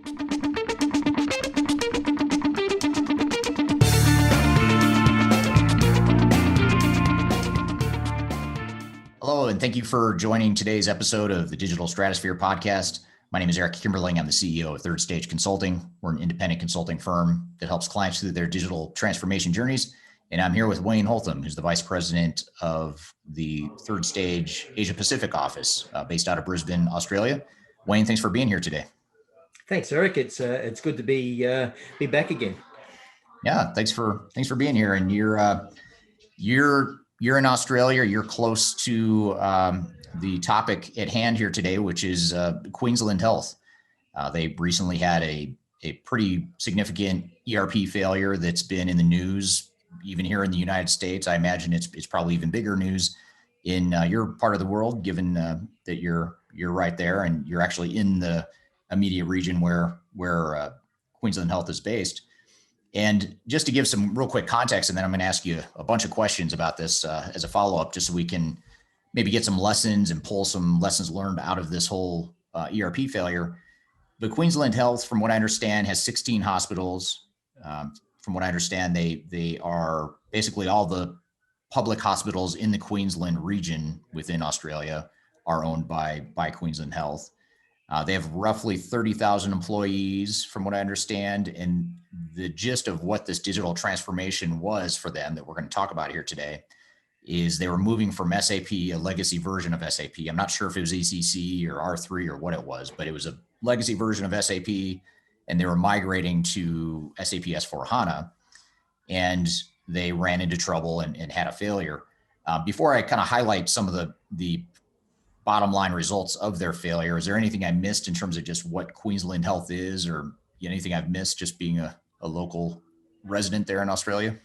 Hello, and thank you for joining today's episode of the Digital Stratosphere podcast. My name is Eric Kimberling. I'm the CEO of Third Stage Consulting. We're an independent consulting firm that helps clients through their digital transformation journeys. And I'm here with Wayne Holtham, who's the Vice President of the Third Stage Asia Pacific office based out of Brisbane, Australia. Wayne, thanks for being here today. Thanks, Eric. It's good to be back again. Yeah, thanks for being here. And you're in Australia. You're close to the topic at hand here today, which is Queensland Health. They recently had a pretty significant ERP failure that's been in the news, even here in the United States. I imagine it's probably even bigger news in your part of the world, given that you're right there and you're actually in the immediate region where Queensland Health is based. And just to give some real quick context, and then I'm going to ask you a bunch of questions about this as a follow-up, just so we can maybe get some lessons and pull some lessons learned out of this whole ERP failure. But Queensland Health, from what I understand, has 16 hospitals. From what I understand, they are basically all the public hospitals in the Queensland region within Australia are owned by Queensland Health. They have roughly 30,000 employees, from what I understand, and the gist of what this digital transformation was for them that we're going to talk about here today is they were moving from SAP, a legacy version of SAP. I'm not sure if it was ECC or R3 or what it was, but it was a legacy version of SAP, and they were migrating to SAP S4HANA, and they ran into trouble and had a failure. Before I kind of highlight some of the bottom line results of their failure, is there anything I missed in terms of just what Queensland Health is, or anything I've missed just being a local resident there in Australia?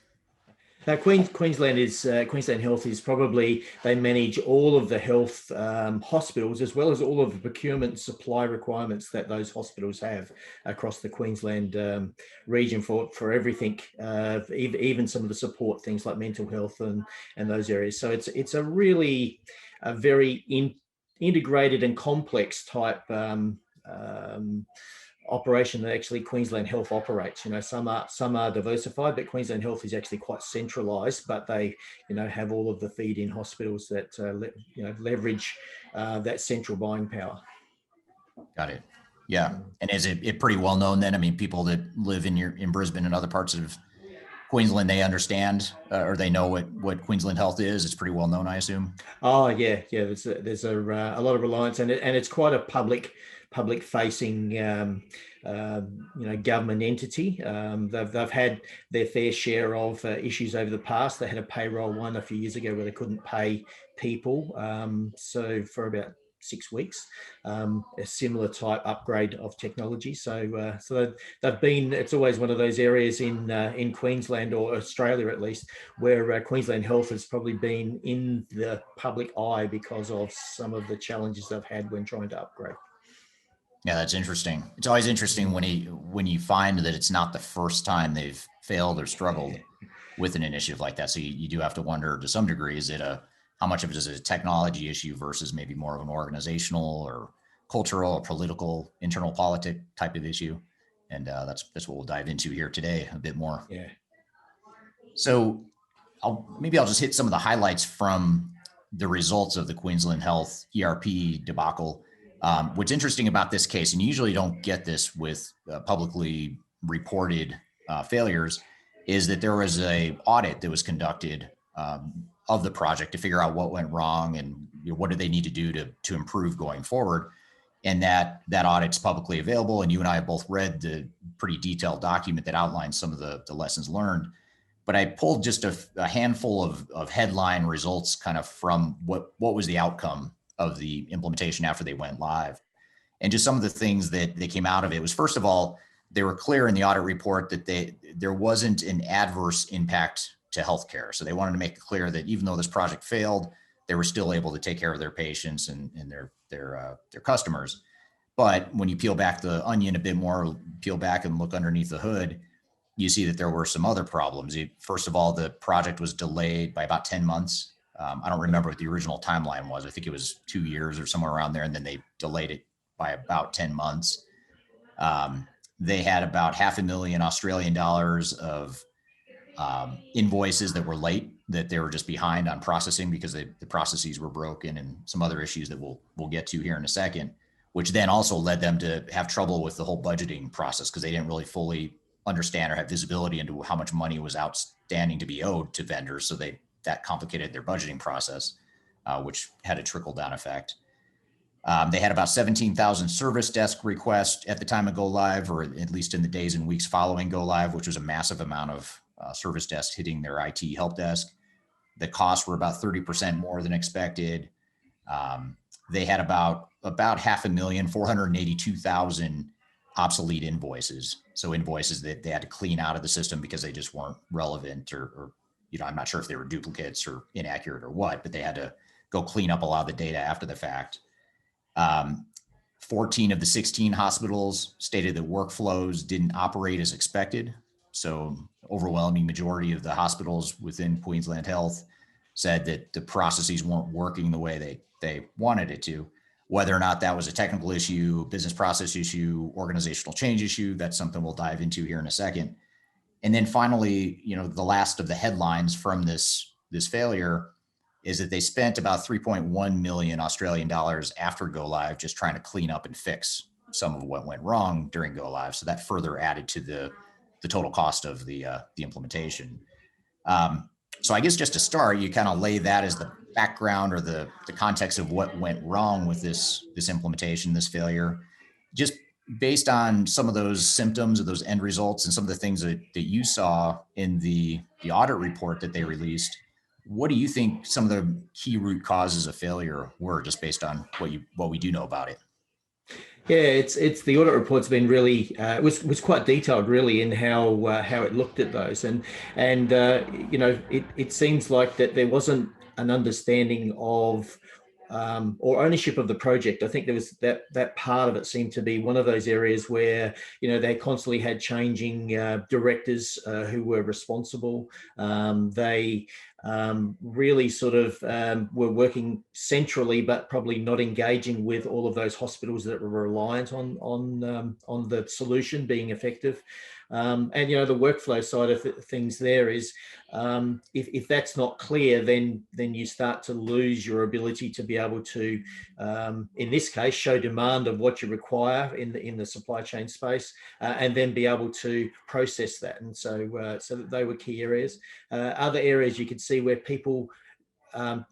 Now, Queensland Health is probably, they manage all of the health hospitals, as well as all of the procurement supply requirements that those hospitals have across the Queensland region for everything, even some of the support things like mental health and those areas. So it's a really a very integrated and complex type operation that actually Queensland Health operates. Some are diversified, but Queensland Health is actually quite centralised. But they, have all of the feed-in hospitals that leverage that central buying power. Got it. Yeah, and is it pretty well known then? I mean, people that live in Brisbane and other parts of Queensland, they understand or they know what Queensland Health is. It's pretty well known, I assume. Oh yeah. There's a lot of reliance, and it's quite a public-facing, government entity. They've had their fair share of issues over the past. They had a payroll one a few years ago where they couldn't pay people, so for about 6 weeks, a similar type upgrade of technology. So they've been. It's always one of those areas in Queensland, or Australia at least, where Queensland Health has probably been in the public eye because of some of the challenges they've had when trying to upgrade. Yeah, that's interesting. It's always interesting when you find that it's not the first time they've failed or struggled with an initiative like that. So you do have to wonder, to some degree, is it how much of it is a technology issue versus maybe more of an organizational or cultural or political, internal politic type of issue? And that's what we'll dive into here today a bit more. Yeah. So I'll just hit some of the highlights from the results of the Queensland Health ERP debacle. What's interesting about this case, and you usually don't get this with publicly reported failures, is that there was an audit that was conducted of the project to figure out what went wrong and what do they need to do to improve going forward. And that audit's publicly available. And you and I have both read the pretty detailed document that outlines some of the lessons learned. But I pulled just a handful of headline results kind of from what was the outcome of the implementation after they went live. And just some of the things that came out of it was, first of all, they were clear in the audit report that there wasn't an adverse impact to healthcare. So they wanted to make it clear that even though this project failed, they were still able to take care of their patients and their customers. But when you peel back the onion a bit more, peel back and look underneath the hood, you see that there were some other problems. First of all, the project was delayed by about 10 months. I don't remember what the original timeline was. I think it was 2 years or somewhere around there. And then they delayed it by about 10 months. they had about $500,000 Australian dollars of invoices that were late, that they were just behind on processing because the processes were broken, and some other issues that we'll get to here in a second, which then also led them to have trouble with the whole budgeting process because they didn't really fully understand or have visibility into how much money was outstanding to be owed to vendors. So that complicated their budgeting process, which had a trickle down effect. They had about 17,000 service desk requests at the time of go live, or at least in the days and weeks following go live, which was a massive amount of service desks hitting their IT help desk. The costs were about 30% more than expected. They had about 500,000, 482,000 obsolete invoices. So invoices that they had to clean out of the system because they just weren't relevant, or I'm not sure if they were duplicates or inaccurate or what, but they had to go clean up a lot of the data after the fact. 14 of the 16 hospitals stated that workflows didn't operate as expected. So overwhelming majority of the hospitals within Queensland Health said that the processes weren't working the way they wanted it to. Whether or not that was a technical issue, business process issue, organizational change issue, that's something we'll dive into here in a second. And then finally, the last of the headlines from this failure is that they spent about 3.1 million Australian dollars after go live just trying to clean up and fix some of what went wrong during go live. So that further added to the total cost of the implementation. So I guess just to start, you kind of lay that as the background or the context of what went wrong with this implementation, this failure. Just based on some of those symptoms of those end results and some of the things that you saw in the audit report that they released, what do you think some of the key root causes of failure were, just based on what we do know about it? Yeah, it's the audit report's been really was quite detailed, really, in how it looked at those, and it seems like that there wasn't an understanding of or ownership of the project. I think there was that part of it seemed to be one of those areas where they constantly had changing directors who were responsible. They really sort of were working centrally, but probably not engaging with all of those hospitals that were reliant on the solution being effective. And the workflow side of things there is, if that's not clear, then you start to lose your ability to be able to, in this case, show demand of what you require in the supply chain space, and then be able to process that. And so they were key areas. Other areas you could see where people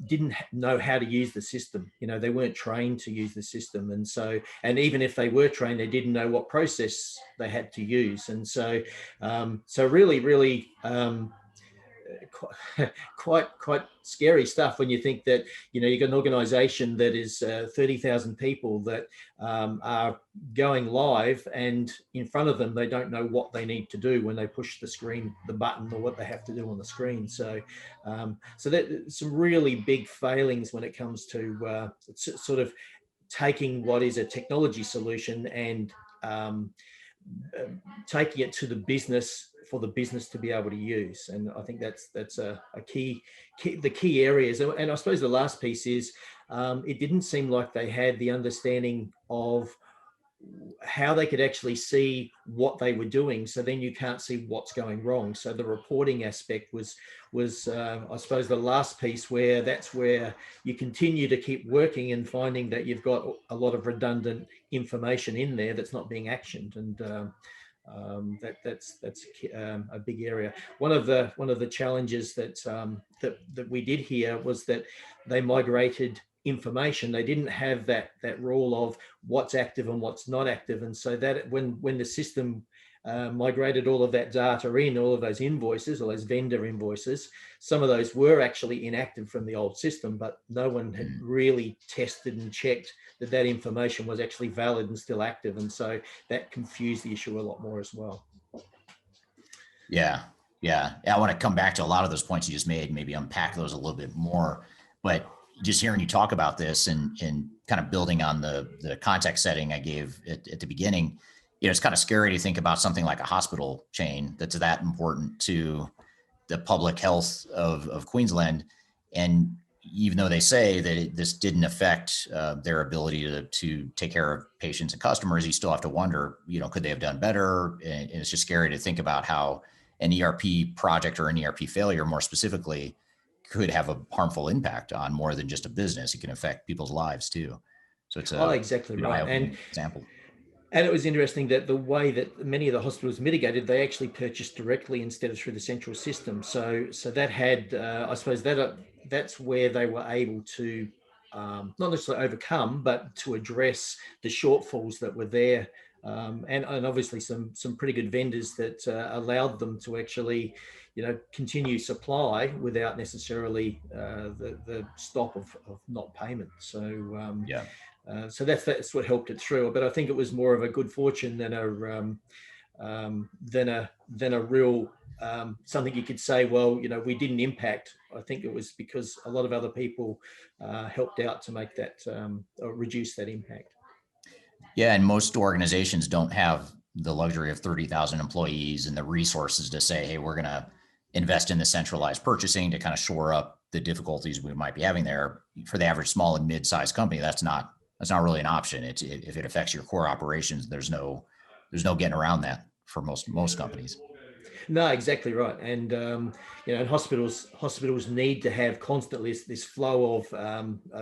didn't know how to use the system. They weren't trained to use the system, and even if they were trained, they didn't know what process they had to use. And so really quite scary stuff when you think that you've got an organization that is 30,000 people that are going live, and in front of them they don't know what they need to do when they push the button, or what they have to do on the screen. So that some really big failings when it comes to sort of taking what is a technology solution and taking it to the business, for the business to be able to use. And I think that's a key the key areas. And I suppose the last piece is it didn't seem like they had the understanding of how they could actually see what they were doing, so then you can't see what's going wrong. So the reporting aspect was I suppose the last piece, where that's where you continue to keep working and finding that you've got a lot of redundant information in there that's not being actioned. And that's a big area. One of the challenges that we did here was that they migrated information. They didn't have that rule of what's active and what's not active. And so that when the system migrated all of that data in, all of those invoices, all those vendor invoices, some of those were actually inactive from the old system, but no one had really tested and checked that information was actually valid and still active. And so that confused the issue a lot more as well. Yeah. I want to come back to a lot of those points you just made, maybe unpack those a little bit more. But just hearing you talk about this and kind of building on the context setting I gave at the beginning, it's kind of scary to think about something like a hospital chain that's that important to the public health of Queensland. And even though they say that this didn't affect their ability to take care of patients and customers, you still have to wonder, could they have done better? And it's just scary to think about how an ERP project or an ERP failure, more specifically, could have a harmful impact on more than just a business. It can affect people's lives too. So it's Oh, a exactly right. eye-opening example. And it was interesting that the way that many of the hospitals mitigated, they actually purchased directly instead of through the central system. So that had, I suppose that's where they were able to not necessarily overcome, but to address the shortfalls that were there, and obviously some pretty good vendors that allowed them to actually, continue supply without necessarily the stop of not payment. So. Yeah. So that's what helped it through. But I think it was more of a good fortune than a real something you could say. Well, we didn't impact. I think it was because a lot of other people helped out to make that or reduce that impact. Yeah, and most organizations don't have the luxury of 30,000 employees and the resources to say, hey, we're going to invest in the centralized purchasing to kind of shore up the difficulties we might be having there. For the average small and mid-sized company, that's not really an option. If it affects your core operations, there's no getting around that for most companies. No, exactly right. And and hospitals need to have constantly this flow of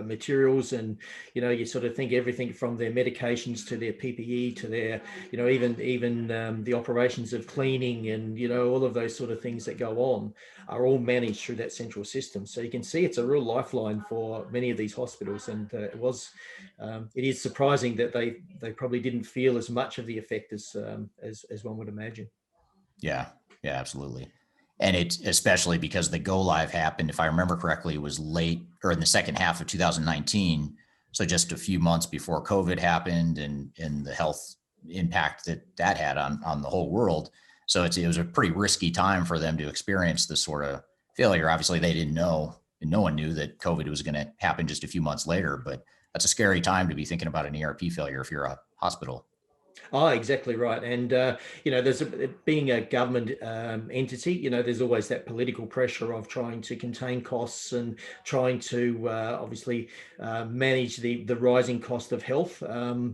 materials, and you sort of think everything from their medications to their PPE to their even the operations of cleaning, and all of those sort of things that go on are all managed through that central system. So you can see it's a real lifeline for many of these hospitals, and it is surprising that they probably didn't feel as much of the effect as one would imagine. Yeah, yeah, absolutely. And it's especially because the go live happened, if I remember correctly, it was late or in the second half of 2019. So just a few months before COVID happened, and the health impact that had on the whole world. So it was a pretty risky time for them to experience this sort of failure. Obviously they didn't know, and no one knew that COVID was going to happen just a few months later, but that's a scary time to be thinking about an ERP failure if you're a hospital. Oh, exactly right. And, being a government entity, there's always that political pressure of trying to contain costs and trying to obviously manage the rising cost of health.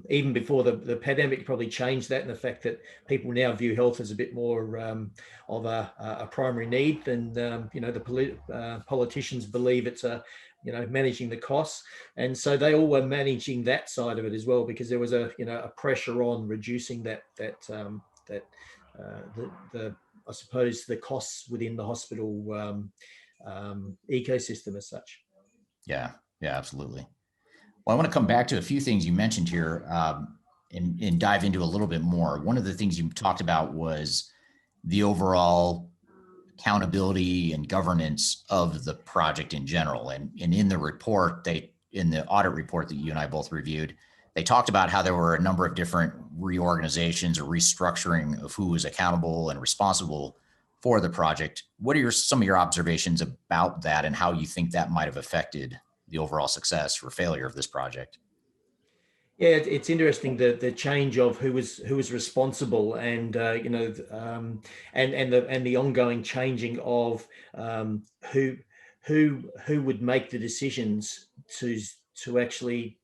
Even before the pandemic probably changed that, and the fact that people now view health as a bit more of a primary need than, the politicians believe it's managing the costs. And so they all were managing that side of it as well, because there was a pressure on reducing the I suppose the costs within the hospital ecosystem as such. Yeah, yeah, absolutely. Well, I want to come back to a few things you mentioned here, and dive into a little bit more. One of the things you talked about was the overall accountability and governance of the project in general. And in the report, in the audit report that you and I both reviewed, they talked about how there were a number of different reorganizations or restructuring of who was accountable and responsible for the project. What are some of your observations about that, and how you think that might have affected the overall success or failure of this project? Yeah, it's interesting the change of who was responsible, and and the ongoing changing of who would make the decisions to actually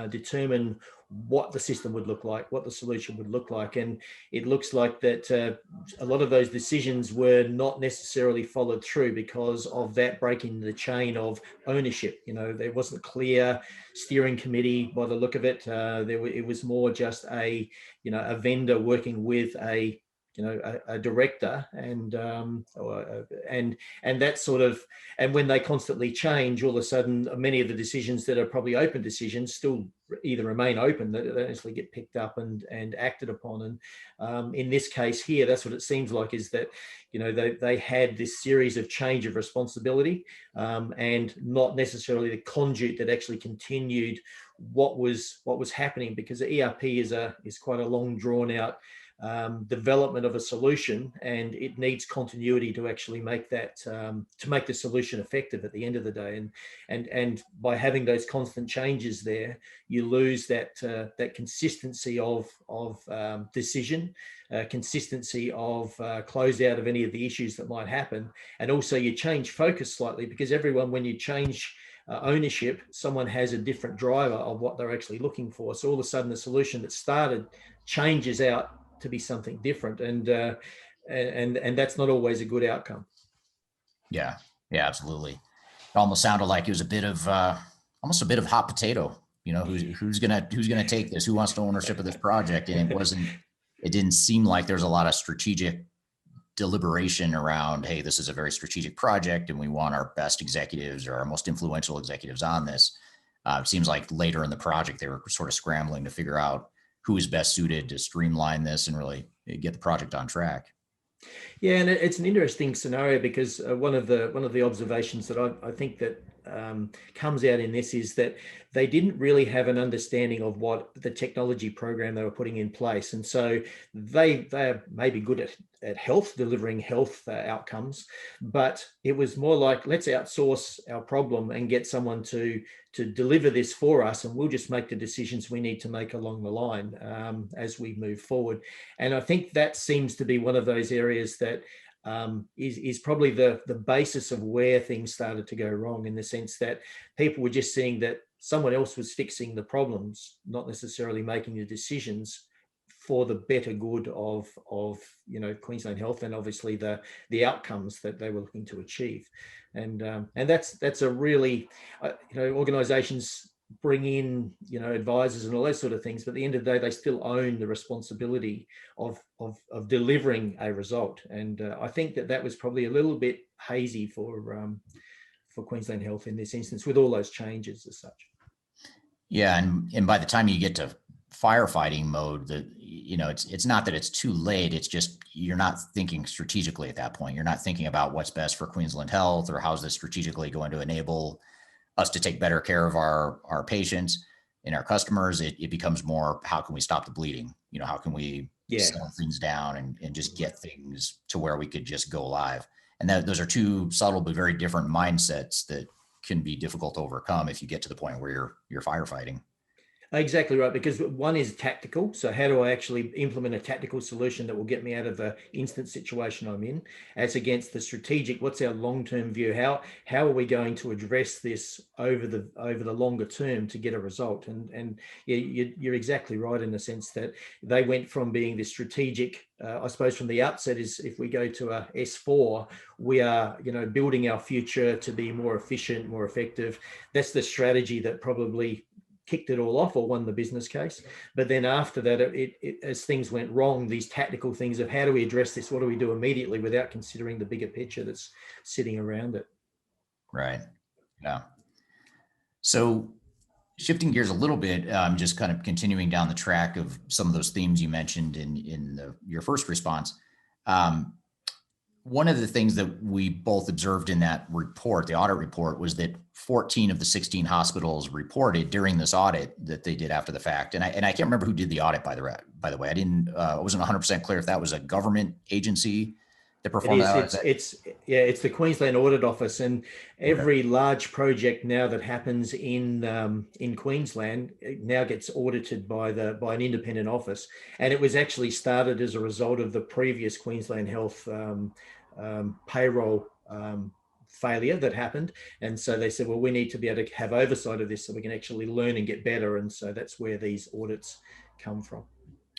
determine what the system would look like, what the solution would look like. And it looks like that a lot of those decisions were not necessarily followed through because of that breaking the chain of ownership. There wasn't a clear steering committee by the look of it. It was more just a vendor working with a director, and that sort of, and when they constantly change, all of a sudden many of the decisions that are probably open decisions still either remain open, that they actually get picked up and acted upon. And in this case here, that's what it seems like, is that they had this series of change of responsibility, and not necessarily the conduit that actually continued what was happening, because the ERP is quite a long drawn out development of a solution, and it needs continuity to actually make that to make the solution effective at the end of the day. And by having those constant changes there, you lose that consistency of decision, consistency of closeout of any of the issues that might happen. And also you change focus slightly, because everyone, when you change ownership, someone has a different driver of what they're actually looking for. So all of a sudden, the solution that started changes out to be something different, and that's not always a good outcome. Yeah, yeah, absolutely. It almost sounded like it was almost a bit of hot potato. You know, who's gonna take this? Who wants the ownership of this project? And it didn't seem like there's a lot of strategic deliberation around, hey, this is a very strategic project and we want our best executives or our most influential executives on this. It seems like later in the project, they were sort of scrambling to figure out who is best suited to streamline this and really get the project on track. Yeah, and it's an interesting scenario because one of the observations that I think that comes out in this is that they didn't really have an understanding of what the technology program they were putting in place, and so they're maybe good at health, delivering health outcomes, but it was more like, let's outsource our problem and get someone to deliver this for us, and we'll just make the decisions we need to make along the line as we move forward. And I think that seems to be one of those areas that is probably the basis of where things started to go wrong, in the sense that people were just seeing that someone else was fixing the problems, not necessarily making the decisions for the better good of Queensland Health, and obviously the outcomes that they were looking to achieve. And that's a really organizations bring in advisors and all those sort of things, but at the end of the day, they still own the responsibility of delivering a result. And I think that was probably a little bit hazy for Queensland Health in this instance, with all those changes as such. Yeah, and by the time you get to firefighting mode, it's not that it's too late. It's just you're not thinking strategically at that point. You're not thinking about what's best for Queensland Health or how's this strategically going to enable us to take better care of our patients and our customers. It becomes more, how can we stop the bleeding? How can we settle things down and just get things to where we could just go live? And those are two subtle but very different mindsets that can be difficult to overcome if you get to the point where you're firefighting. Exactly right, because one is tactical. So how do I actually implement a tactical solution that will get me out of the instant situation I'm in, as against the strategic? What's our long-term view? How are we going to address this over the longer term to get a result? And you're exactly right in the sense that they went from being this strategic, I suppose from the outset, is if we go to a S4, we are building our future to be more efficient, more effective. That's the strategy that probably kicked it all off or won the business case. But then after that, as things went wrong, these tactical things of how do we address this? What do we do immediately without considering the bigger picture that's sitting around it? Right. Yeah. So shifting gears a little bit, just kind of continuing down the track of some of those themes you mentioned in your first response. One of the things that we both observed in that report, the audit report, was that 14 of the 16 hospitals reported during this audit that they did after the fact. And I can't remember who did the audit, by the way. I wasn't 100% clear if that was a government agency that performed that audit. It's the Queensland Audit Office, and every large project now that happens in Queensland now gets audited by an independent office. And it was actually started as a result of the previous Queensland Health payroll failure that happened. And so they said, well, we need to be able to have oversight of this so we can actually learn and get better. And so that's where these audits come from.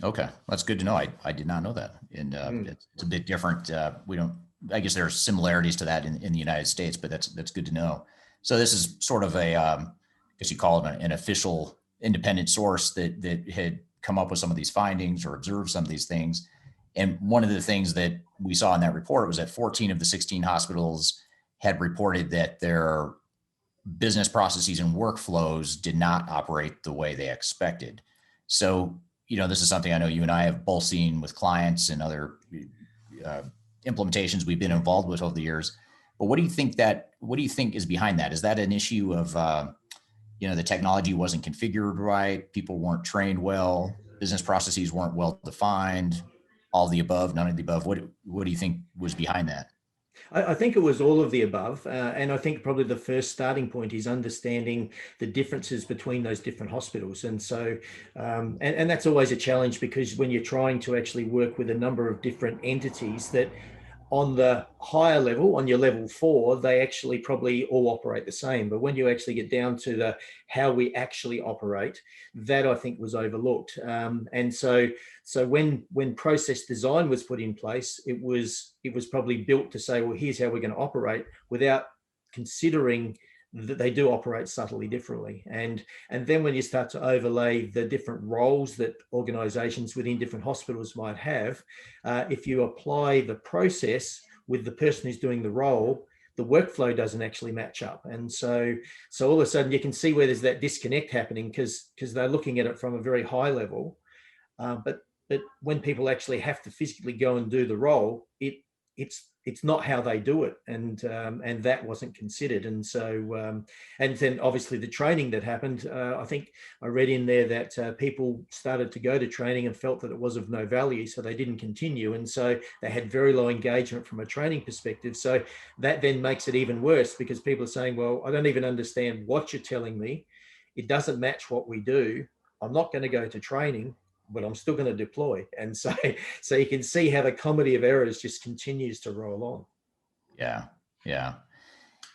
Okay, that's good to know. I did not know that. And it's a bit different. I guess there are similarities to that in the United States, but that's good to know. So this is sort of I guess you call it an official independent source that had come up with some of these findings or observed some of these things. And one of the things that we saw in that report was that 14 of the 16 hospitals had reported that their business processes and workflows did not operate the way they expected. So, this is something I know you and I have both seen with clients and other implementations we've been involved with over the years. But what do you think is behind that? Is that an issue of, the technology wasn't configured right, people weren't trained well, business processes weren't well defined, all of the above, none of the above? What do you think was behind that? I think it was all of the above. And I think probably the first starting point is understanding the differences between those different hospitals. And so, and that's always a challenge, because when you're trying to actually work with a number of different entities that on the higher level, on your level 4, they actually probably all operate the same. But when you actually get down to the how we actually operate, that I think was overlooked. And so when process design was put in place, it was probably built to say, well, here's how we're going to operate, without considering that they do operate subtly differently. And then when you start to overlay the different roles that organizations within different hospitals might have, if you apply the process with the person who's doing the role, the workflow doesn't actually match up. And so all of a sudden you can see where there's that disconnect happening, because they're looking at it from a very high level. But when people actually have to physically go and do the role, it's not how they do it, and that wasn't considered. And so and then obviously the training that happened, I think I read in there that people started to go to training and felt that it was of no value, so they didn't continue, and so they had very low engagement from a training perspective. So that then makes it even worse, because people are saying, well, I don't even understand what you're telling me, it doesn't match what we do, I'm not going to go to training, but I'm still going to deploy. And so you can see how the comedy of errors just continues to roll on. Yeah. Yeah.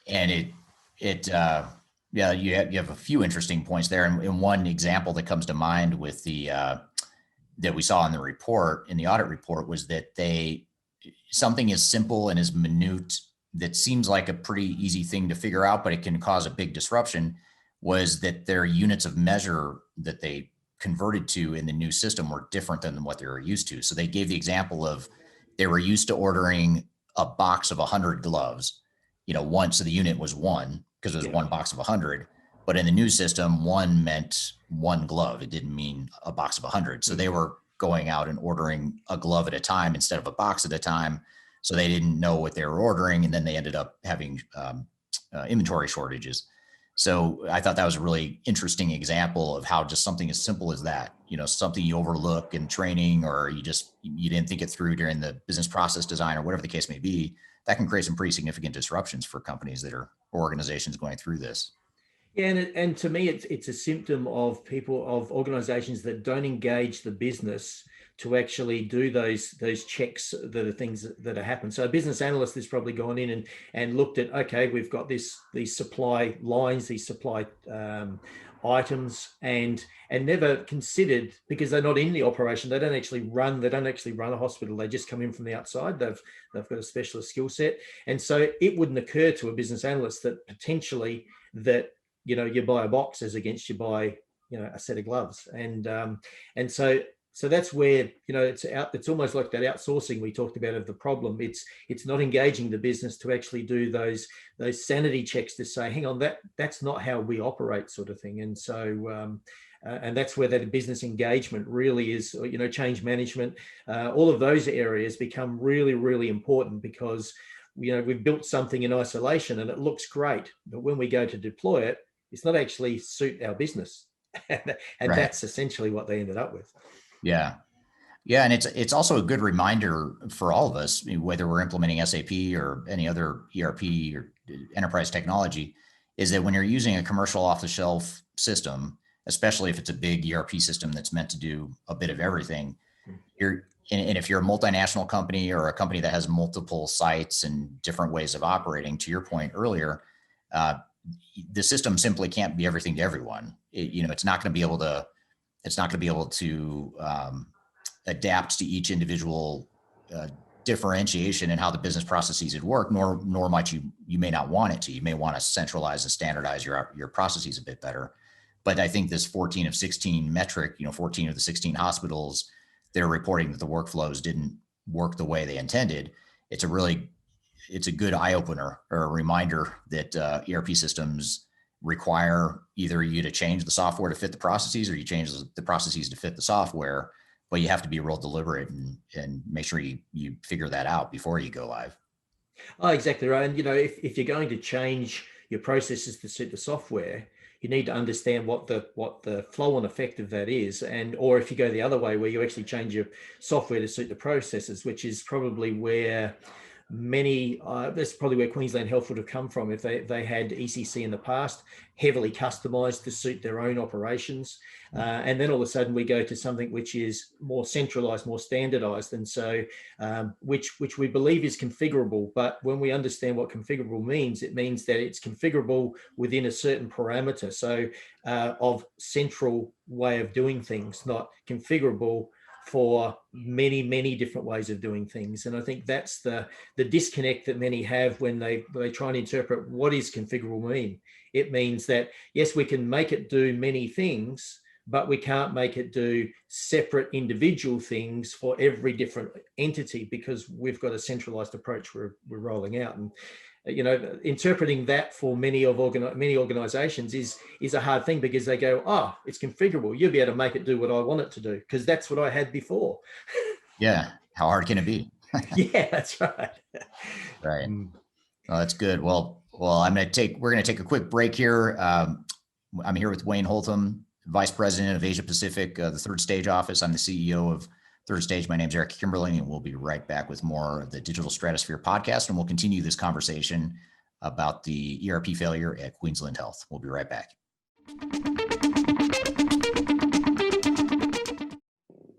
And yeah, you have a few interesting points there. And one example that comes to mind with that we saw in the report, in the audit report, was that something as simple and as minute that seems like a pretty easy thing to figure out, but it can cause a big disruption, was that their units of measure that they converted to in the new system were different than what they were used to. So they gave the example of, they were used to ordering a box of 100 gloves, one, so the unit was one, because it was one box of 100. But in the new system, one meant one glove. It didn't mean a box of 100. So they were going out and ordering a glove at a time instead of a box at a time. So they didn't know what they were ordering. And then they ended up having inventory shortages. So I thought that was a really interesting example of how just something as simple as that, something you overlook in training, or you didn't think it through during the business process design, or whatever the case may be, that can create some pretty significant disruptions for companies or organizations going through this. Yeah, and to me, it's a symptom of organizations that don't engage the business to actually do those checks that are things that are happening. So a business analyst has probably gone in and looked at, okay, we've got these supply lines, these supply items, and never considered, because they're not in the operation, they don't actually run a hospital, they just come in from the outside, they've got a specialist skill set. And so it wouldn't occur to a business analyst that potentially that you buy a box as against you buy a set of gloves. And so that's where it's almost like that outsourcing we talked about of the problem. It's not engaging the business to actually do those sanity checks to say, hang on, that's not how we operate, sort of thing. And so and that's where that business engagement really is, change management, all of those areas become really, really important, because we've built something in isolation and it looks great, but when we go to deploy it, it's not actually suit our business. And right. That's essentially what they ended up with. Yeah. Yeah. And it's also a good reminder for all of us, whether we're implementing SAP or any other ERP or enterprise technology, is that when you're using a commercial off-the-shelf system, especially if it's a big ERP system that's meant to do a bit of everything, and if you're a multinational company or a company that has multiple sites and different ways of operating, to your point earlier, the system simply can't be everything to everyone. It's not going to be able to adapt to each individual differentiation in how the business processes would work, nor might you may not want it to. You may want to centralize and standardize your processes a bit better. But I think this 14 of 16 metric, 14 of the 16 hospitals, they're reporting that the workflows didn't work the way they intended. It's a good eye opener, or a reminder that ERP systems require either you to change the software to fit the processes, or you change the processes to fit the software, but you have to be real deliberate and make sure you figure that out before you go live. Oh, exactly right. And if you're going to change your processes to suit the software, you need to understand what the flow and effect of that is. Or if you go the other way, where you actually change your software to suit the processes, which is probably where many, that's probably where Queensland Health would have come from if they had ECC in the past, heavily customised to suit their own operations. And then all of a sudden we go to something which is more centralised, more standardised. And so which we believe is configurable. But when we understand what configurable means, it means that it's configurable within a certain parameter. So of central way of doing things, not configurable for many, many different ways of doing things. And I think that's the disconnect that many have when they try and interpret what is configurable mean. It means that, yes, we can make it do many things, but we can't make it do separate individual things for every different entity because we've got a centralized approach we're rolling out. And interpreting that for many organizations is a hard thing because they go, oh, it's configurable. You'll be able to make it do what I want it to do because that's what I had before. Yeah. How hard can it be? Yeah, that's right. Right. Well, that's good. Well, we're going to take a quick break here. I'm here with Wayne Holtham, Vice President of Asia Pacific, the Third Stage office. I'm the CEO of Third Stage. My name is Eric Kimberling, and we'll be right back with more of the Digital Stratosphere podcast, and we'll continue this conversation about the ERP failure at Queensland Health. We'll be right back.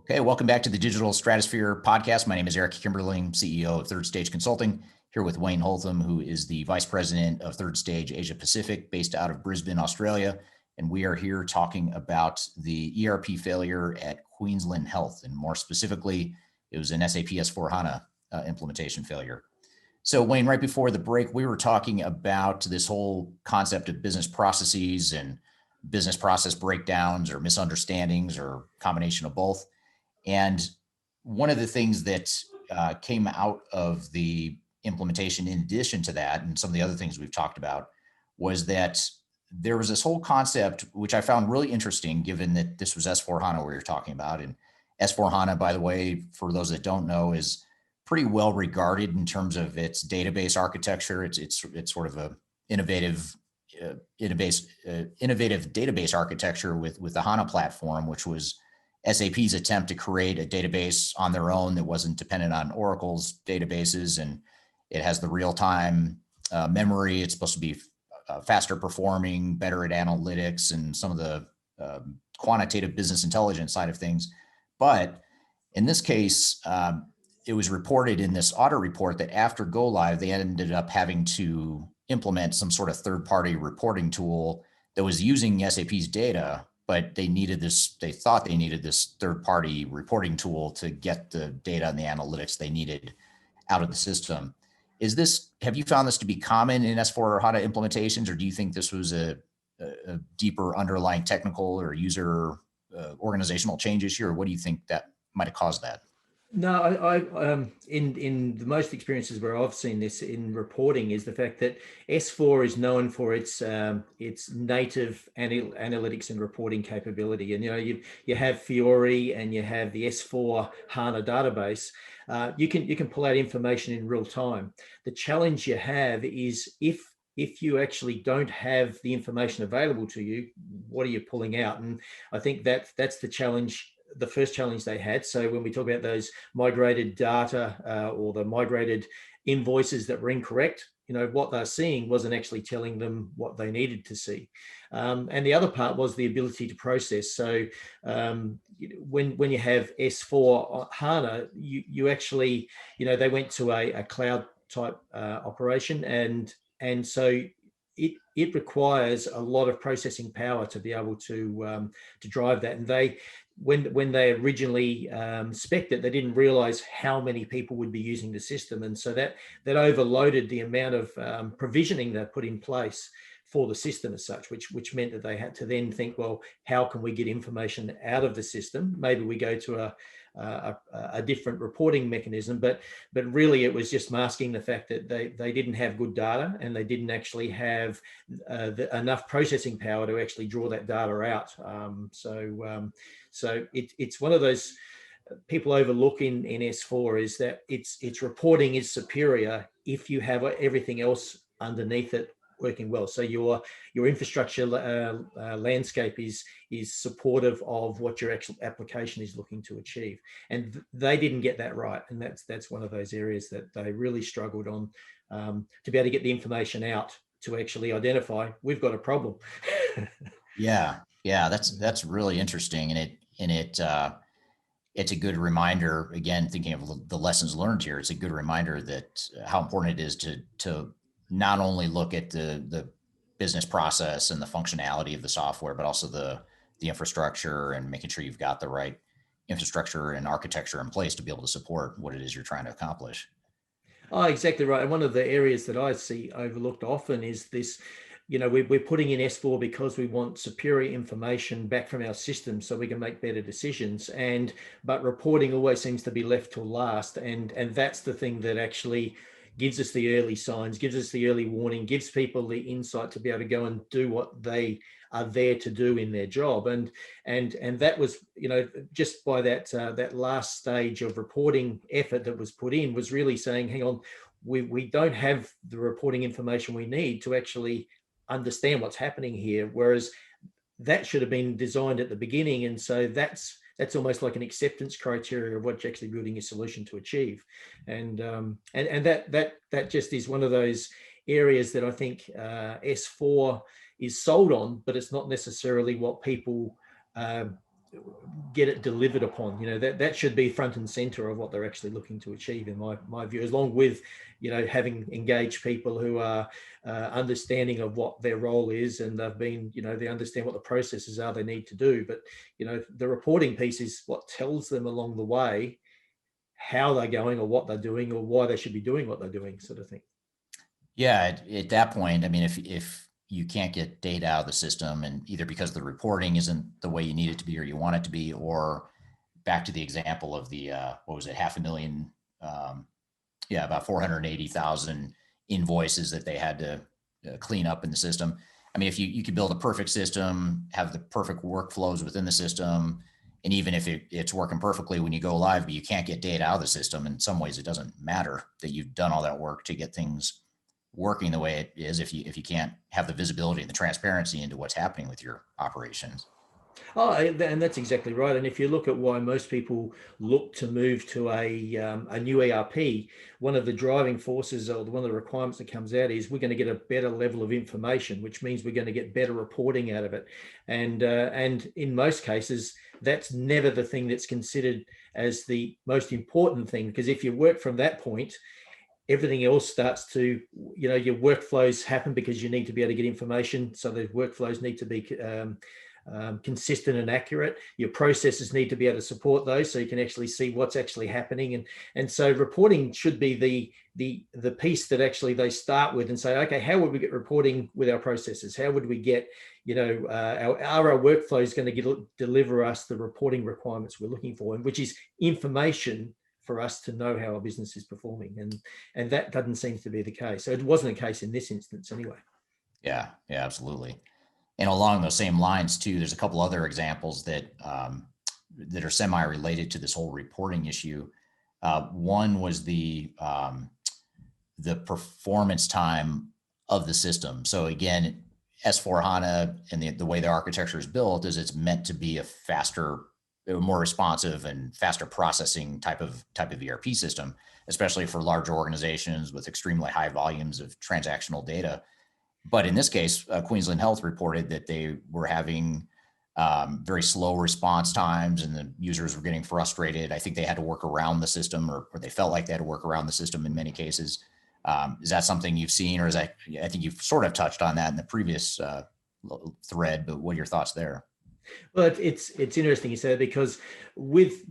Okay, welcome back to the Digital Stratosphere podcast. My name is Eric Kimberling, CEO of Third Stage Consulting, here with Wayne Holtham, who is the Vice President of Third Stage Asia Pacific, based out of Brisbane, Australia. And we are here talking about the ERP failure at Queensland Health. And more specifically, it was an SAP S4HANA implementation failure. So Wayne, right before the break, we were talking about this whole concept of business processes and business process breakdowns or misunderstandings or combination of both. And one of the things that came out of the implementation, in addition to that, and some of the other things we've talked about, was that there was this whole concept, which I found really interesting, given that this was S4HANA we were talking about. And S4HANA, by the way, for those that don't know, is pretty well regarded in terms of its database architecture. It's sort of a innovative database architecture with the HANA platform, which was SAP's attempt to create a database on their own that wasn't dependent on Oracle's databases. And it has the real-time memory. It's supposed to be faster performing, better at analytics and some of the quantitative business intelligence side of things. But in this case, it was reported in this audit report that after go live, they ended up having to implement some sort of third-party reporting tool that was using SAP's data, but they thought they needed this third-party reporting tool to get the data and the analytics they needed out of the system. Have you found this to be common in S4HANA implementations, or do you think this was a deeper underlying technical or user organizational change issue, or what do you think that might have caused that? No, I in the most experiences where I've seen this in reporting is the fact that S4 is known for its native analytics and reporting capability. And you have Fiori and you have the S4 HANA database. You can pull out information in real time. The challenge you have is if you actually don't have the information available to you, what are you pulling out? And I think that's the challenge. The first challenge they had. So when we talk about those migrated data or the migrated invoices that were incorrect, what they're seeing wasn't actually telling them what they needed to see. And the other part was the ability to process. So when you have S4 HANA, you actually, they went to a cloud type operation, and so it requires a lot of processing power to be able to drive that. And when they originally spec'd it, they didn't realize how many people would be using the system. And so that overloaded the amount of provisioning they put in place for the system as such, which meant that they had to then think, well, how can we get information out of the system? Maybe we go to a different reporting mechanism, but really it was just masking the fact that they didn't have good data and they didn't actually have enough processing power to actually draw that data out. So it's one of those people overlook in S4 is that its reporting is superior if you have everything else underneath it working well. So your infrastructure landscape is supportive of what your actual application is looking to achieve. And they didn't get that right. And that's one of those areas that they really struggled on, to be able to get the information out to actually identify we've got a problem. Yeah, that's really interesting, and it's a good reminder. Again, thinking of the lessons learned here, it's a good reminder that how important it is to not only look at the business process and the functionality of the software, but also the infrastructure, and making sure you've got the right infrastructure and architecture in place to be able to support what it is you're trying to accomplish. Oh, exactly right. And one of the areas that I see overlooked often is this, we're putting in S4 because we want superior information back from our system so we can make better decisions. But reporting always seems to be left till last. And that's the thing that actually gives us the early signs, gives us the early warning, gives people the insight to be able to go and do what they are there to do in their job. And that was, just by that last stage of reporting effort that was put in, was really saying, hang on, we don't have the reporting information we need to actually understand what's happening here. Whereas that should have been designed at the beginning. And so that's almost like an acceptance criteria of what you're actually building a solution to achieve. And that just is one of those areas that I think S4 is sold on, but it's not necessarily what people get it delivered upon. That should be front and center of what they're actually looking to achieve, in my view, along with having engaged people who are understanding of what their role is, and they've been, they understand what the processes are they need to do. But the reporting piece is what tells them along the way how they're going, or what they're doing, or why they should be doing what they're doing, sort of thing. Yeah, at that point, I mean, if you can't get data out of the system, and either because the reporting isn't the way you need it to be or you want it to be, or back to the example of the what was it, 500,000, about 480,000 invoices that they had to clean up in the system. I mean, if you could build a perfect system, have the perfect workflows within the system, and even if it's working perfectly when you go live, but you can't get data out of the system, in some ways it doesn't matter that you've done all that work to get things working the way it is if you can't have the visibility and the transparency into what's happening with your operations. Oh, and that's exactly right. And if you look at why most people look to move to a new ERP, one of the driving forces, or one of the requirements that comes out, is we're going to get a better level of information, which means we're going to get better reporting out of it. And in most cases, that's never the thing that's considered as the most important thing, because if you work from that point, everything else starts to, your workflows happen because you need to be able to get information. So the workflows need to be consistent and accurate. Your processes need to be able to support those, so you can actually see what's actually happening. And so reporting should be the piece that actually they start with and say, okay, how would we get reporting with our processes? How would we get, our workflows going to deliver us the reporting requirements we're looking for, and which is information for us to know how our business is performing. And that doesn't seem to be the case. So it wasn't the case in this instance anyway. Yeah, absolutely. And along those same lines too, there's a couple other examples that are semi-related to this whole reporting issue. One was the performance time of the system. So again, S4HANA and the way the architecture is built is it's meant to be a faster, more responsive and faster processing type of ERP system, especially for large organizations with extremely high volumes of transactional data. But in this case, Queensland Health reported that they were having very slow response times, and the users were getting frustrated. I think they had to work around the system, or they felt like they had to work around the system in many cases. Is that something you've seen, or is that, I think you've sort of touched on that in the previous thread, but what are your thoughts there? Well, it's interesting you say that, because with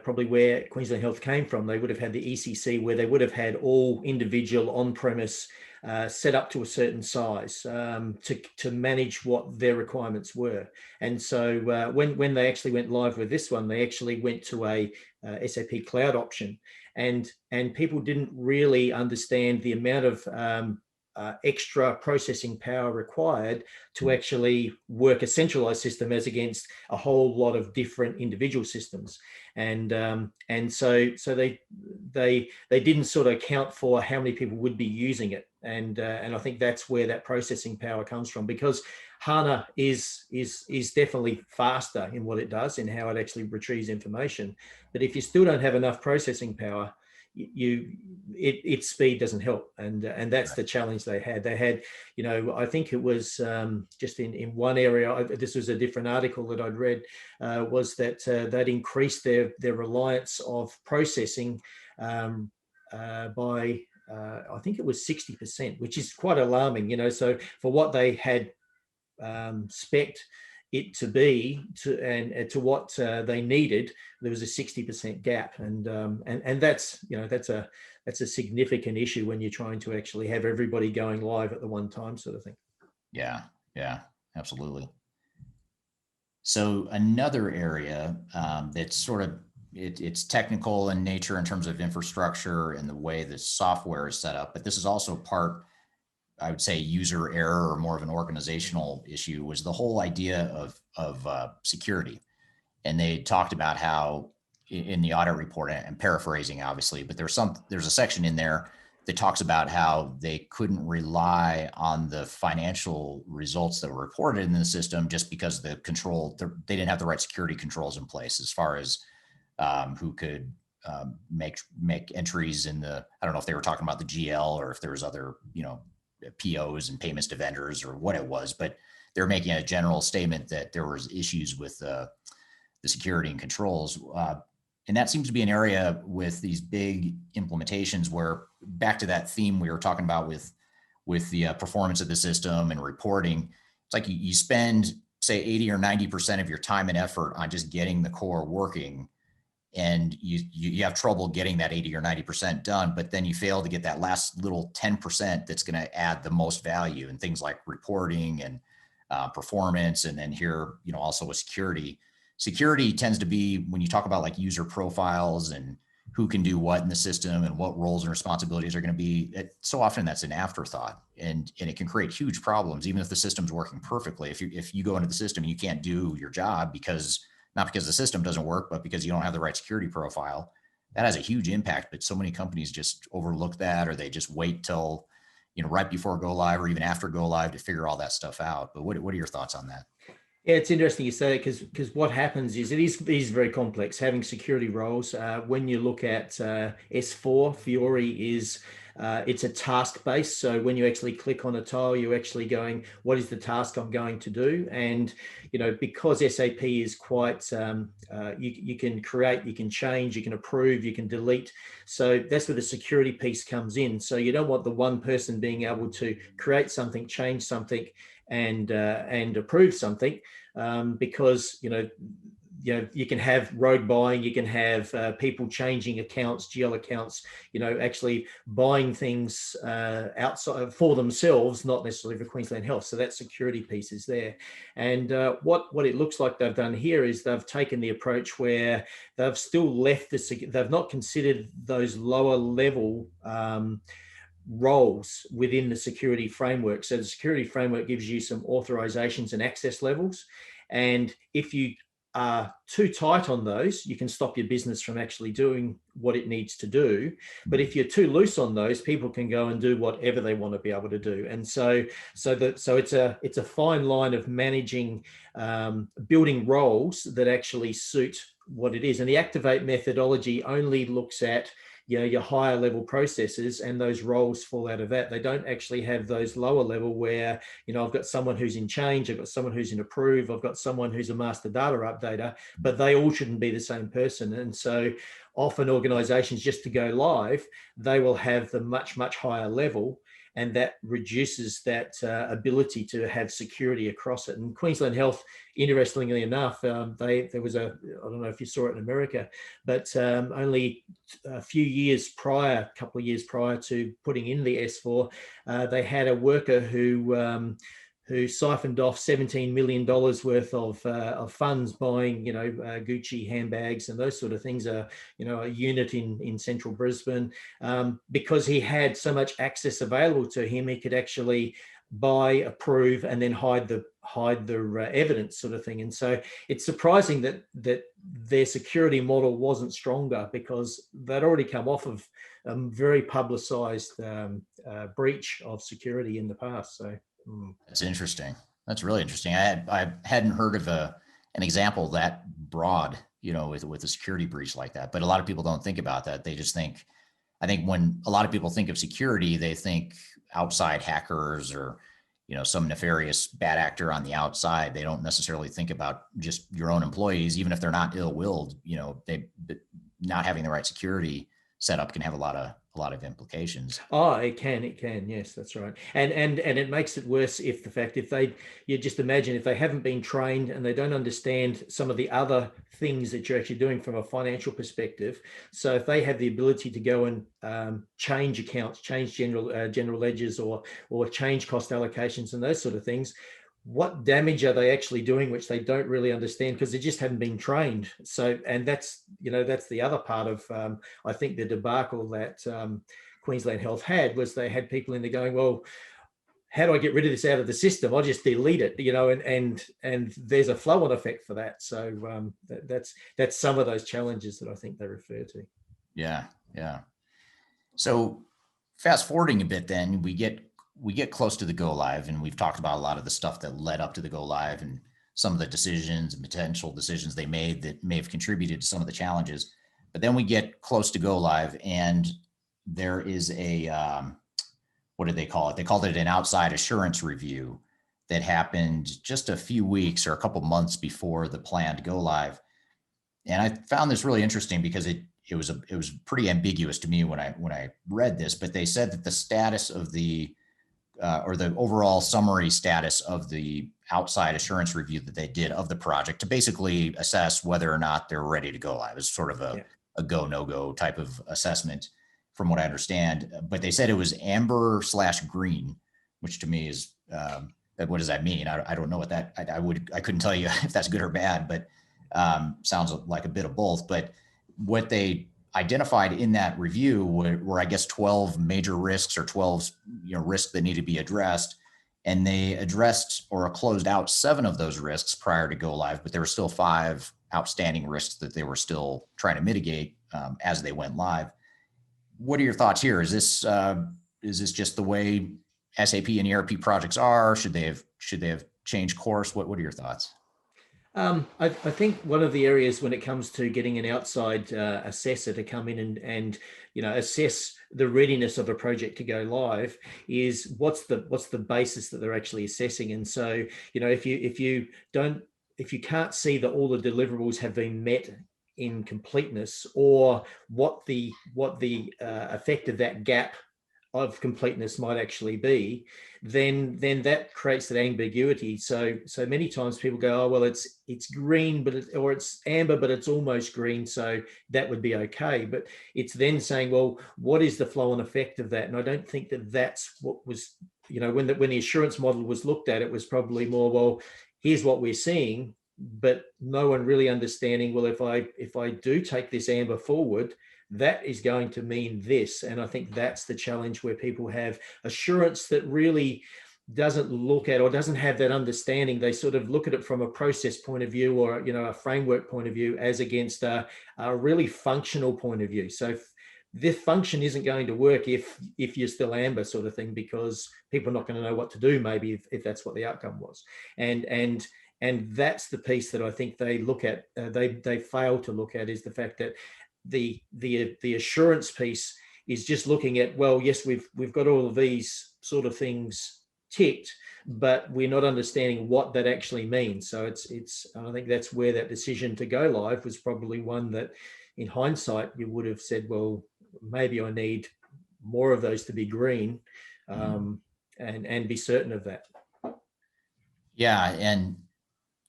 probably where Queensland Health came from, they would have had the ECC, where they would have had all individual on-premise set up to a certain size to manage what their requirements were. And so when they actually went live with this one, they actually went to a SAP cloud option, and people didn't really understand the amount of extra processing power required to actually work a centralized system as against a whole lot of different individual systems. And so they didn't sort of account for how many people would be using it. and I think that's where that processing power comes from, because HANA is definitely faster in what it does and how it actually retrieves information. But if you still don't have enough processing power, its speed doesn't help, and that's the challenge they had. They had, I think it was just in one area. This was a different article that I'd read, was that they'd increased their reliance of processing by I think it was 60%, which is quite alarming. So for what they had spec'd it to be and to what they needed, there was a 60% gap, and that's that's a significant issue when you're trying to actually have everybody going live at the one time, sort of thing. Yeah, absolutely. So another area that's sort of it's technical in nature in terms of infrastructure and the way the software is set up, but this is also part, I would say, user error or more of an organizational issue, was the whole idea of security. And they talked about how in the audit report, and I'm paraphrasing obviously, but there's a section in there that talks about how they couldn't rely on the financial results that were reported in the system just because they didn't have the right security controls in place as far as who could make entries in the, I don't know if they were talking about the GL or if there was other, POs and payments to vendors or what it was, but they're making a general statement that there was issues with the security and controls. And that seems to be an area with these big implementations where, back to that theme we were talking about with the performance of the system and reporting, it's like you spend, say, 80 or 90% of your time and effort on just getting the core working, and you have trouble getting that 80 or 90% done, but then you fail to get that last little 10% that's going to add the most value, and things like reporting and performance. And then here, also with security tends to be, when you talk about like user profiles and who can do what in the system and what roles and responsibilities are going to be, so often that's an afterthought, and it can create huge problems, even if the system's working perfectly. If you go into the system and you can't do your job not because the system doesn't work, but because you don't have the right security profile, that has a huge impact. But so many companies just overlook that, or they just wait till, right before go live or even after go live to figure all that stuff out. But what are your thoughts on that? Yeah, it's interesting you say that, because what happens is it is very complex having security roles. When you look at S4, Fiori is it's a task based. So when you actually click on a tile, you're actually going, what is the task I'm going to do? And because SAP is quite, you can create, you can change, you can approve, you can delete. So that's where the security piece comes in. So you don't want the one person being able to create something, change something, and approve something, because you can have road buying, you can have people changing accounts, GL accounts, actually buying things outside for themselves, not necessarily for Queensland Health. So that security piece is there. And what it looks like they've done here is they've taken the approach where they've still left they've not considered those lower level roles within the security framework. So the security framework gives you some authorizations and access levels. And if you are too tight on those, you can stop your business from actually doing what it needs to do. But if you're too loose on those, people can go and do whatever they want to be able to do. And so it's a fine line of managing, building roles that actually suit what it is. And the Activate methodology only looks at your higher level processes, and those roles fall out of that. They don't actually have those lower level where, I've got someone who's in change, I've got someone who's in approve, I've got someone who's a master data updater, but they all shouldn't be the same person. And so often organizations, just to go live, they will have the much, much higher level, and that reduces that ability to have security across it. And Queensland Health, interestingly enough, there was I don't know if you saw it in America, but only a couple of years prior to putting in the S4, they had a worker who siphoned off $17 million worth of funds buying, Gucci handbags and those sort of things, a unit in central Brisbane, because he had so much access available to him, he could actually buy, approve, and then hide hide their evidence sort of thing. And so it's surprising that their security model wasn't stronger, because they'd already come off of a very publicized breach of security in the past. So That's interesting. That's really interesting. I hadn't heard of an example that broad, with a security breach like that. But a lot of people don't think about that. They just think, I think when a lot of people think of security, they think outside hackers or, some nefarious bad actor on the outside. They don't necessarily think about just your own employees, even if they're not ill-willed. They not having the right security setup can have a lot of implications. Oh, it can. Yes, that's right. And it makes it worse if you just imagine if they haven't been trained and they don't understand some of the other things that you're actually doing from a financial perspective. So if they have the ability to go and change accounts, change general ledgers, or change cost allocations and those sort of things, what damage are they actually doing, which they don't really understand because they just haven't been trained. So, and that's the other part of, I think, the debacle that Queensland Health had, was they had people in there going, well, how do I get rid of this out of the system? I'll just delete it, and there's a flow-on effect for that. So that's some of those challenges that I think they refer to. Yeah. So fast forwarding a bit, then we get close to the go live, and we've talked about a lot of the stuff that led up to the go live and some of the decisions and potential decisions they made that may have contributed to some of the challenges. But then we get close to go live, and there is what did they call it? They called it an outside assurance review that happened just a few weeks or a couple months before the planned go live. And I found this really interesting because it was pretty ambiguous to me when I read this, but they said that the status of the or the overall summary status of the outside assurance review that they did of the project to basically assess whether or not they're ready to go live. It's sort of a go, no go type of assessment from what I understand. But they said it was amber/green, which to me is, what does that mean? I don't know what that, I couldn't tell you if that's good or bad, but sounds like a bit of both. But what they identified in that review were I guess 12 major risks or 12 risks that need to be addressed, and they addressed or closed out 7 of those risks prior to go live, but there were still 5 outstanding risks that they were still trying to mitigate as they went live. What are your thoughts here? Is this just the way SAP and ERP projects are? Should they have changed course? What are your thoughts? I think one of the areas when it comes to getting an outside assessor to come in and assess the readiness of a project to go live is what's the basis that they're actually assessing. And so if you can't see that all the deliverables have been met in completeness, or what the effect of that gap of completeness might actually be, then that creates that ambiguity. So many times people go, oh well, it's green, or it's amber, but it's almost green, so that would be okay. But it's then saying, well, what is the flow and effect of that? And I don't think that that's what was, when the assurance model was looked at, it was probably more, well, here's what we're seeing, but no one really understanding, well, if I do take this amber forward, that is going to mean this. And I think that's the challenge, where people have assurance that really doesn't look at or doesn't have that understanding. They sort of look at it from a process point of view, or a framework point of view, as against a really functional point of view. So this function isn't going to work if you're still amber, sort of thing, because people are not going to know what to do, maybe, if that's what the outcome was. And that's the piece that I think they look at, they fail to look at, is the fact that the assurance piece is just looking at, well, yes, we've got all of these sort of things ticked, but we're not understanding what that actually means. So it's I think that's where that decision to go live was probably one that, in hindsight, you would have said, well, maybe I need more of those to be green, and be certain of that. Yeah, and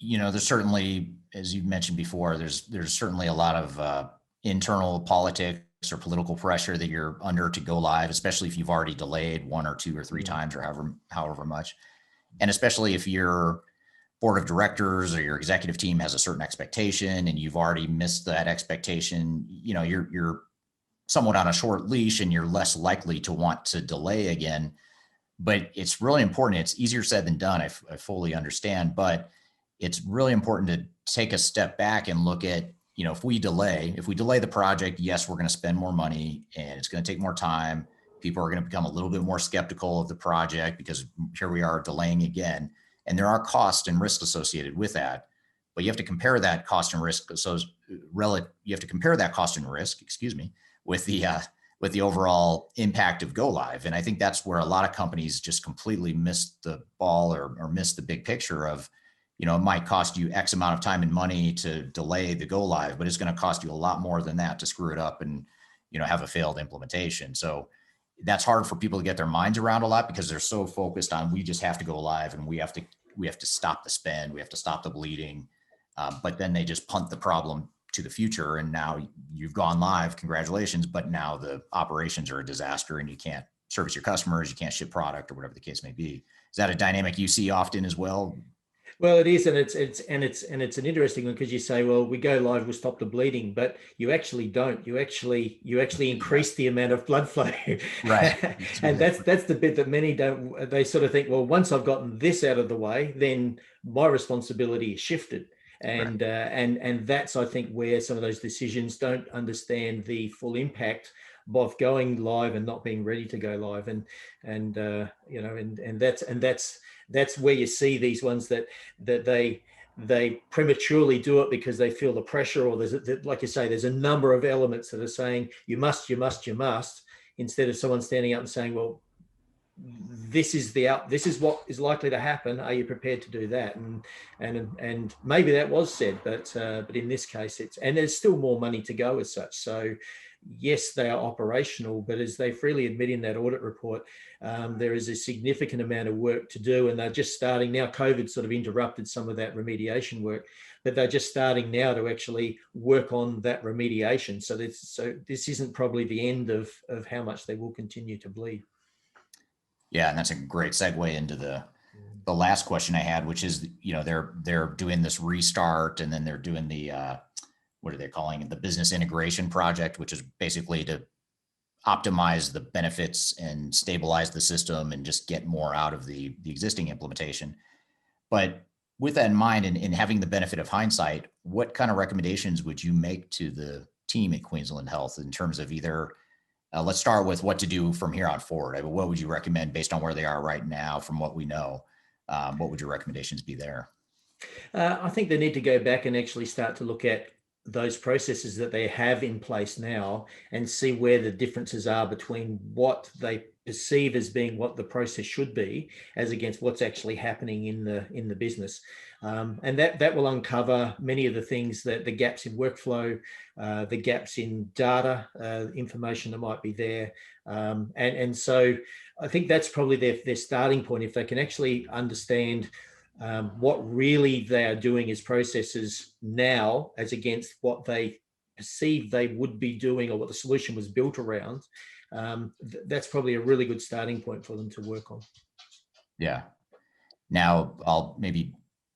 there's certainly, as you mentioned before, there's certainly a lot of internal politics or political pressure that you're under to go live, especially if you've already delayed 1 or 2 or 3 times, or however much. And especially if your board of directors or your executive team has a certain expectation and you've already missed that expectation, you're somewhat on a short leash, and you're less likely to want to delay again. but it's really important. It's easier said than done. I fully understand, but it's really important to take a step back and look at, if we delay the project, yes, we're going to spend more money and it's going to take more time. People are going to become a little bit more skeptical of the project because here we are delaying again. And there are costs and risks associated with that, but you have to compare that cost and risk. So you have to compare that cost and risk, with the overall impact of go live. And I think that's where a lot of companies just completely miss the ball or miss the big picture of, it might cost you X amount of time and money to delay the go live, but it's going to cost you a lot more than that to screw it up and, have a failed implementation. So that's hard for people to get their minds around a lot because they're so focused on, we just have to go live and we have to stop the spend. We have to stop the bleeding. But then they just punt the problem to the future. And now you've gone live, congratulations. But now the operations are a disaster and you can't service your customers, you can't ship product or whatever the case may be. Is that a dynamic you see often as well? Well, it is, and it's an interesting one because you say, well, we go live, we'll stop the bleeding, but you actually don't. You actually increase the amount of blood flow, right? And that's the bit that many don't. They sort of think, well, once I've gotten this out of the way, then my responsibility is shifted, and and that's, I think, where some of those decisions don't understand the full impact of going live and not being ready to go live, and that's where you see these ones that they prematurely do it because they feel the pressure, or like you say, there's a number of elements that are saying you must, instead of someone standing up and saying, well, this is what is likely to happen. Are you prepared to do that? And maybe that was said, but in this case, there's still more money to go as such. So yes, they are operational, but as they freely admit in that audit report, there is a significant amount of work to do, and they're just starting now. COVID sort of interrupted some of that remediation work, but they're just starting now to actually work on that remediation. So this isn't probably the end of how much they will continue to bleed. Yeah, and that's a great segue into the last question I had, which is, they're doing this restart, and then they're doing the what are they calling it? The business integration project, which is basically to optimize the benefits and stabilize the system and just get more out of the existing implementation. But with that in mind, and having the benefit of hindsight, what kind of recommendations would you make to the team at Queensland Health in terms of either, let's start with what to do from here on forward. I mean, what would you recommend based on where they are right now from what we know? What would your recommendations be there? I think they need to go back and actually start to look at those processes that they have in place now and see where the differences are between what they perceive as being what the process should be as against what's actually happening in the business. And that will uncover many of the things, that the gaps in workflow, the gaps in data, information that might be there. And so I think that's probably their starting point. If they can actually understand what really they are doing as processes now as against what they perceive they would be doing or what the solution was built around, that's probably a really good starting point for them to work on. Yeah. Now I'll maybe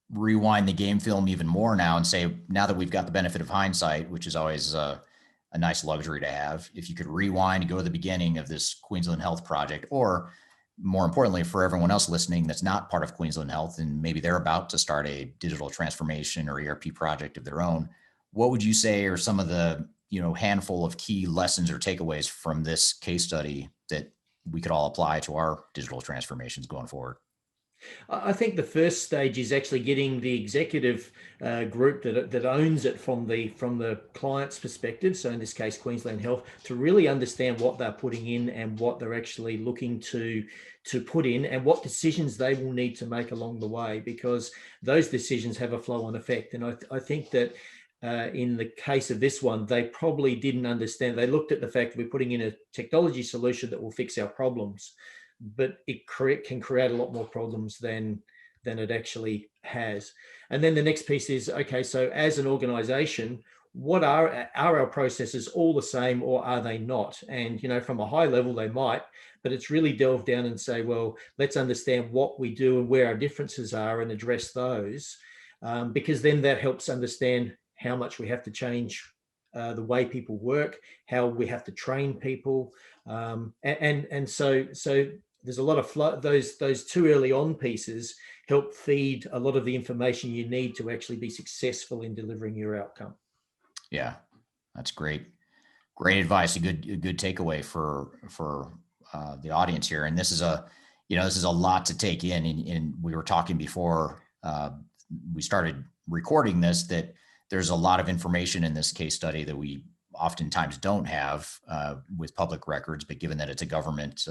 rewind the game film even more now and say, now that we've got the benefit of hindsight, which is always a nice luxury to have, if you could rewind and go to the beginning of this Queensland Health project, or more importantly, for everyone else listening that's not part of Queensland Health and maybe they're about to start a digital transformation or ERP project of their own, what would you say are some of the handful of key lessons or takeaways from this case study that we could all apply to our digital transformations going forward? I think the first stage is actually getting the executive group that owns it from the client's perspective. So in this case, Queensland Health, to really understand what they're putting in and what they're actually looking to put in and what decisions they will need to make along the way, because those decisions have a flow-on effect. And I think that in the case of this one, they probably didn't understand. They looked at the fact that we're putting in a technology solution that will fix our problems, but it can create a lot more problems than it actually has. And then the next piece is, okay, so as an organization, what are our processes all the same, or are they not? And, from a high level, they might, but it's really delve down and say, well, let's understand what we do and where our differences are and address those, because then that helps understand how much we have to change the way people work, how we have to train people. And so there's a lot of those too early on pieces help feed a lot of the information you need to actually be successful in delivering your outcome. Yeah, that's great. Great advice. A good takeaway for the audience here. And this is a lot to take in. And we were talking before we started recording this, that there's a lot of information in this case study that we oftentimes don't have with public records, but given that it's a government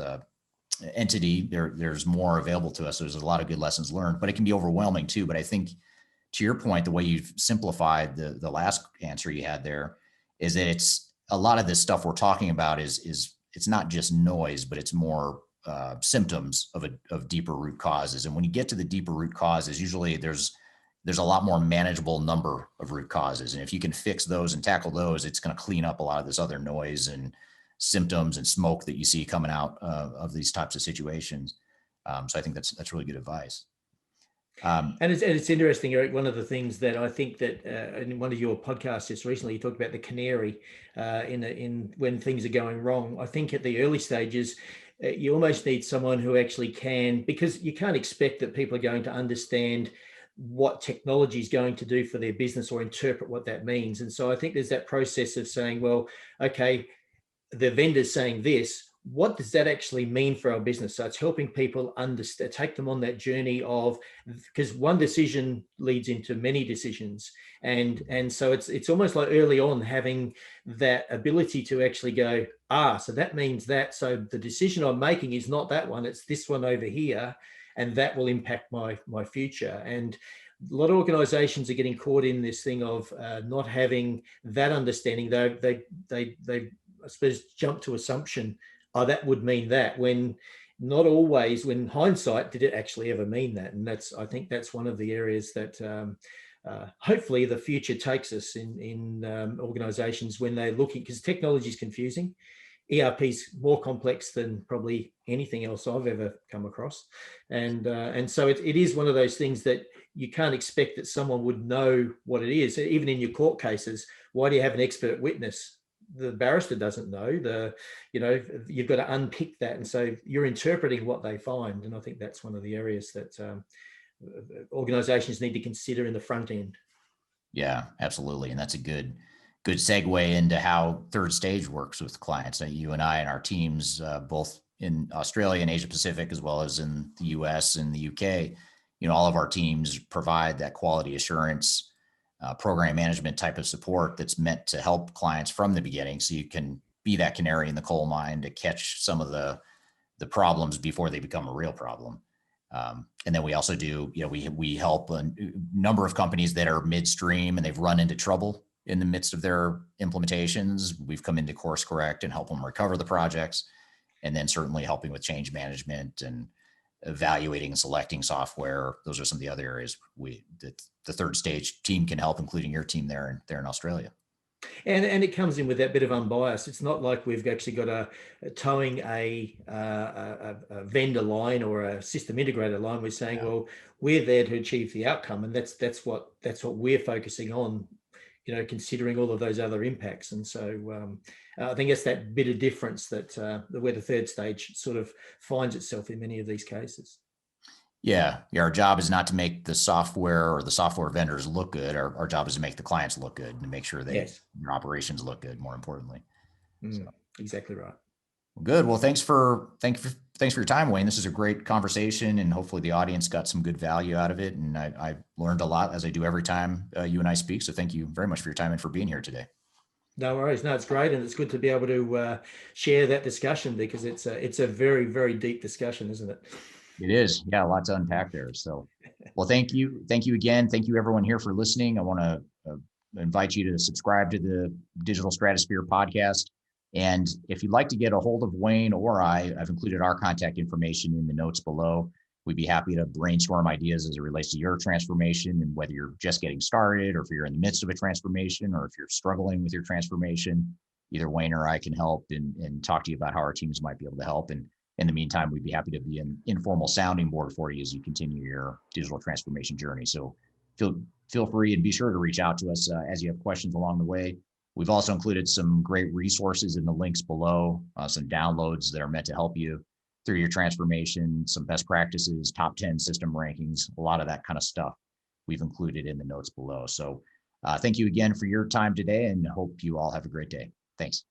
entity, there's more available to us. So there's a lot of good lessons learned, but it can be overwhelming too. But I think, to your point, the way you've simplified the last answer you had there is that it's a lot of this stuff we're talking about is it's not just noise, but it's more symptoms of deeper root causes. And when you get to the deeper root causes, usually there's a lot more manageable number of root causes. And if you can fix those and tackle those, it's going to clean up a lot of this other noise and symptoms and smoke that you see coming out of these types of situations. So I think that's really good advice. And it's interesting, Eric. One of the things that I think that in one of your podcasts just recently, you talked about the canary in when things are going wrong. I think at the early stages, you almost need someone who actually can, because you can't expect that people are going to understand what technology is going to do for their business or interpret what that means. And so I think there's that process of saying, well, okay, the vendor's saying this, what does that actually mean for our business? So it's helping people understand, take them on that journey of, because one decision leads into many decisions. And so it's almost like early on having that ability to actually go, so that means that, so the decision I'm making is not that one, it's this one over here, and that will impact my future. And a lot of organizations are getting caught in this thing of not having that understanding. They I suppose jump to assumption, that would mean that, when not always, when hindsight, did it actually ever mean that? And I think that's one of the areas that hopefully the future takes us in organizations when they're looking, because technology is confusing. ERP is more complex than probably anything else I've ever come across. And so it is one of those things that you can't expect that someone would know what it is. Even in your court cases, why do you have an expert witness? The barrister doesn't know. You've got to unpick that. And so you're interpreting what they find. And I think that's one of the areas that organizations need to consider in the front end. Yeah, absolutely. And that's a good segue into how third stage works with clients. You and I and our teams, both in Australia and Asia Pacific, as well as in the US and the UK, all of our teams provide that quality assurance, program management type of support that's meant to help clients from the beginning. So you can be that canary in the coal mine to catch some of the problems before they become a real problem. And then we also do, we help a number of companies that are midstream and they've run into trouble in the midst of their implementations. We've come in to course correct and help them recover the projects. And then certainly helping with change management and evaluating and selecting software. Those are some of the other areas the third stage team can help, including your team there in Australia. And it comes in with that bit of unbiased. It's not like we've actually got a towing a vendor line or a system integrator line. We're saying, well, we're there to achieve the outcome, and that's what we're focusing on. Considering all of those other impacts. And so I think it's that bit of difference that where the third stage sort of finds itself in many of these cases. Yeah. Our job is not to make the software or the software vendors look good. Our job is to make the clients look good and to make sure their operations look good, more importantly. Exactly right. Well, good. Well, thanks for your time, Wayne. This is a great conversation, and hopefully the audience got some good value out of it. And I learned a lot, as I do every time you and I speak. So thank you very much for your time and for being here today. No worries. No, it's great. And it's good to be able to share that discussion, because it's a very, very deep discussion, isn't it? It is. Yeah. A lot to unpack there. So, well, thank you. Thank you again. Thank you everyone here for listening. I want to invite you to subscribe to the Digital Stratosphere podcast. And if you'd like to get a hold of Wayne or I've included our contact information in the notes below. We'd be happy to brainstorm ideas as it relates to your transformation, and whether you're just getting started or if you're in the midst of a transformation or if you're struggling with your transformation, either Wayne or I can help and talk to you about how our teams might be able to help. And in the meantime, we'd be happy to be an informal sounding board for you as you continue your digital transformation journey. So feel free and be sure to reach out to us as you have questions along the way. We've also included some great resources in the links below, some downloads that are meant to help you through your transformation, some best practices, top 10 system rankings, a lot of that kind of stuff we've included in the notes below. So thank you again for your time today, and hope you all have a great day. Thanks.